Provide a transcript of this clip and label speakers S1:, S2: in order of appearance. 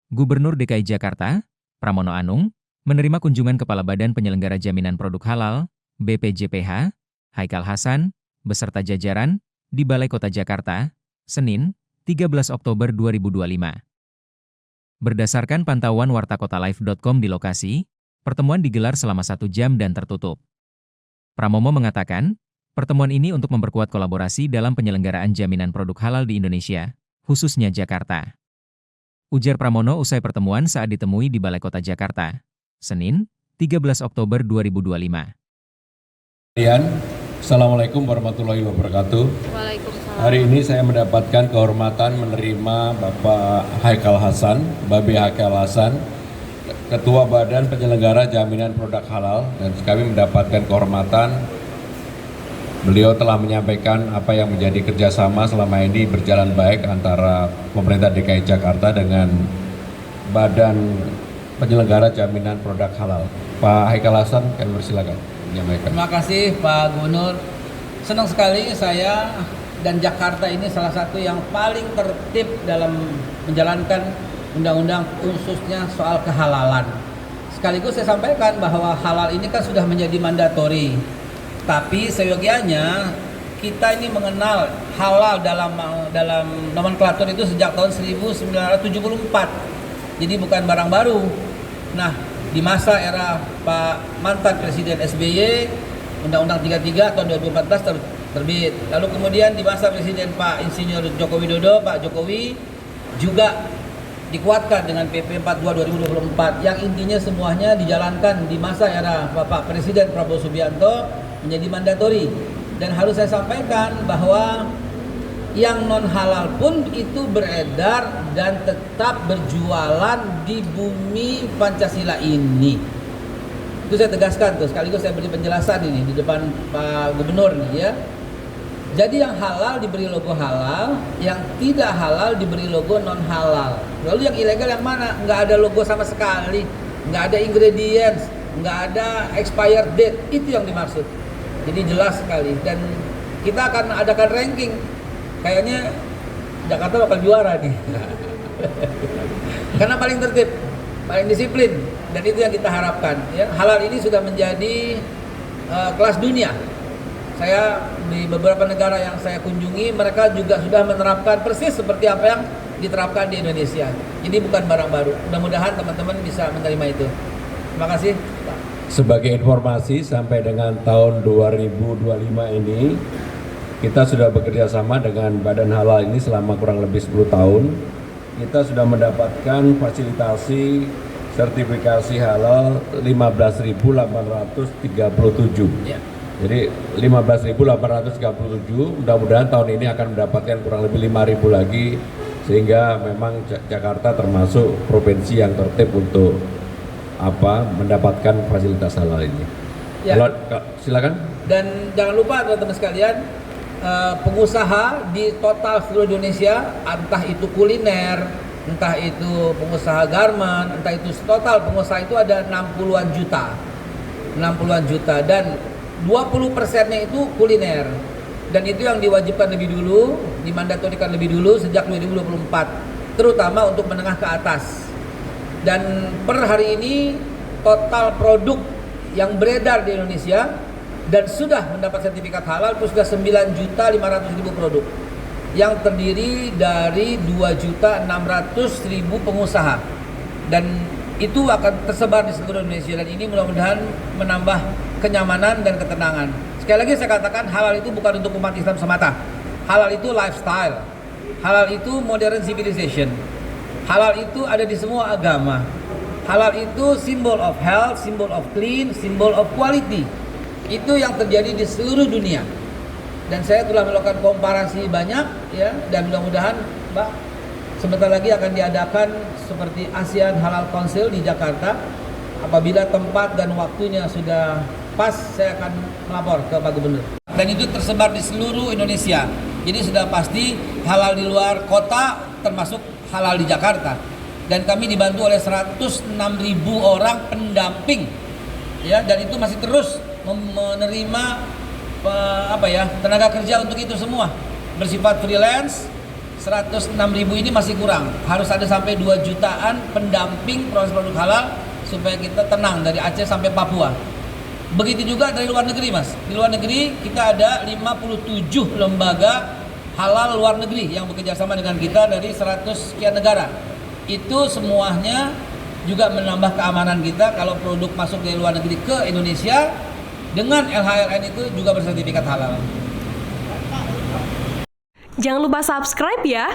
S1: Gubernur DKI Jakarta, Pramono Anung, menerima kunjungan Kepala Badan Penyelenggara Jaminan Produk Halal, BPJPH, Haikal Hasan, beserta jajaran, di Balai Kota Jakarta, Senin, 13 Oktober 2025. Berdasarkan pantauan wartakotalive.com di lokasi, pertemuan digelar selama 1 jam dan tertutup. Pramono mengatakan, pertemuan ini untuk memperkuat kolaborasi dalam penyelenggaraan jaminan produk halal di Indonesia, khususnya Jakarta. Ujar Pramono usai pertemuan saat ditemui di Balai Kota Jakarta, Senin, 13 Oktober 2025.
S2: Assalamualaikum warahmatullahi wabarakatuh.
S3: Waalaikumsalam.
S2: Hari ini saya mendapatkan kehormatan menerima Bapak Haikal Hasan, Babe Haikal Hasan, Ketua Badan Penyelenggara Jaminan Produk Halal, dan kami mendapatkan kehormatan. Beliau telah menyampaikan apa yang menjadi kerjasama selama ini berjalan baik antara pemerintah DKI Jakarta dengan Badan Penyelenggara Jaminan Produk Halal. Pak Haikal Hasan, kami persilakan menyampaikan.
S4: Terima kasih Pak Gubernur. Senang sekali saya dan Jakarta ini salah satu yang paling tertib dalam menjalankan undang-undang khususnya soal kehalalan. Sekaligus saya sampaikan bahwa halal ini kan sudah menjadi mandatori. Tapi seyogianya kita ini mengenal halal dalam nomenklatur itu sejak tahun 1974. Jadi bukan barang baru. Nah, di masa era Pak mantan Presiden SBY, Undang-Undang 33 tahun 2014 terbit. Lalu kemudian di masa Presiden Pak Insinyur Joko Widodo, Pak Jokowi juga dikuatkan dengan PP 42 2024 yang intinya semuanya dijalankan di masa era Bapak Presiden Prabowo Subianto menjadi mandatori. Dan harus saya sampaikan bahwa yang non halal pun itu beredar dan tetap berjualan di bumi Pancasila ini. Itu saya tegaskan tuh, sekaligus saya beri penjelasan ini di depan Pak Gubernur nih ya. Jadi yang halal diberi logo halal, yang tidak halal diberi logo non halal. Lalu yang ilegal yang mana? Nggak ada logo sama sekali, nggak ada ingredients, nggak ada expired date. Itu yang dimaksud. Jadi jelas sekali, dan kita akan adakan ranking. Kayaknya Jakarta bakal juara nih. Karena paling tertib, paling disiplin, dan itu yang kita harapkan. Ya, halal ini sudah menjadi kelas dunia. Saya di beberapa negara yang saya kunjungi, mereka juga sudah menerapkan persis seperti apa yang diterapkan di Indonesia. Jadi bukan barang baru. Mudah-mudahan teman-teman bisa menerima itu. Terima kasih, Pak.
S2: Sebagai informasi, sampai dengan tahun 2025 ini, kita sudah bekerja sama dengan Badan Halal ini selama kurang lebih 10 tahun. Kita sudah mendapatkan fasilitasi sertifikasi halal 15.837.
S4: Ya.
S2: Jadi 15.837, mudah-mudahan tahun ini akan mendapatkan kurang lebih 5.000 lagi, sehingga memang Jakarta termasuk provinsi yang tertib untuk mendapatkan fasilitas halal ini. Ya. Silakan.
S4: Dan jangan lupa teman-teman sekalian, pengusaha di total seluruh Indonesia, entah itu kuliner, entah itu pengusaha garment, entah itu total pengusaha itu ada 60-an juta. 60-an juta, dan 20%-nya itu kuliner. Dan itu yang diwajibkan lebih dulu, dimandatorikan lebih dulu sejak 2024, terutama untuk menengah ke atas. Dan per hari ini total produk yang beredar di Indonesia dan sudah mendapat sertifikat halal itu sudah 9.500.000 produk, yang terdiri dari 2.600.000 pengusaha, dan itu akan tersebar di seluruh Indonesia. Dan ini mudah-mudahan menambah kenyamanan dan ketenangan. Sekali lagi saya katakan, halal itu bukan untuk umat Islam semata. Halal itu lifestyle, halal itu modern civilization. Halal itu ada di semua agama. Halal itu symbol of health, symbol of clean, symbol of quality. Itu yang terjadi di seluruh dunia. Dan saya telah melakukan komparasi banyak ya, dan mudah-mudahan Pak sebentar lagi akan diadakan seperti ASEAN Halal Council di Jakarta. Apabila tempat dan waktunya sudah pas, saya akan melapor ke Pak Gubernur. Dan itu tersebar di seluruh Indonesia. Jadi sudah pasti halal di luar kota termasuk halal di Jakarta. Dan kami dibantu oleh 106.000 orang pendamping ya, dan itu masih terus menerima tenaga kerja untuk itu semua, bersifat freelance 106.000 ini masih kurang. Harus ada sampai 2 jutaan pendamping proses produk halal supaya kita tenang dari Aceh sampai Papua. Begitu juga dari luar negeri, Mas. Di luar negeri kita ada 57 lembaga halal luar negeri yang bekerja sama dengan kita dari 100 sekian negara. Itu semuanya juga menambah keamanan kita kalau produk masuk dari luar negeri ke Indonesia dengan LHLN itu juga bersertifikat halal.
S3: Jangan lupa subscribe ya.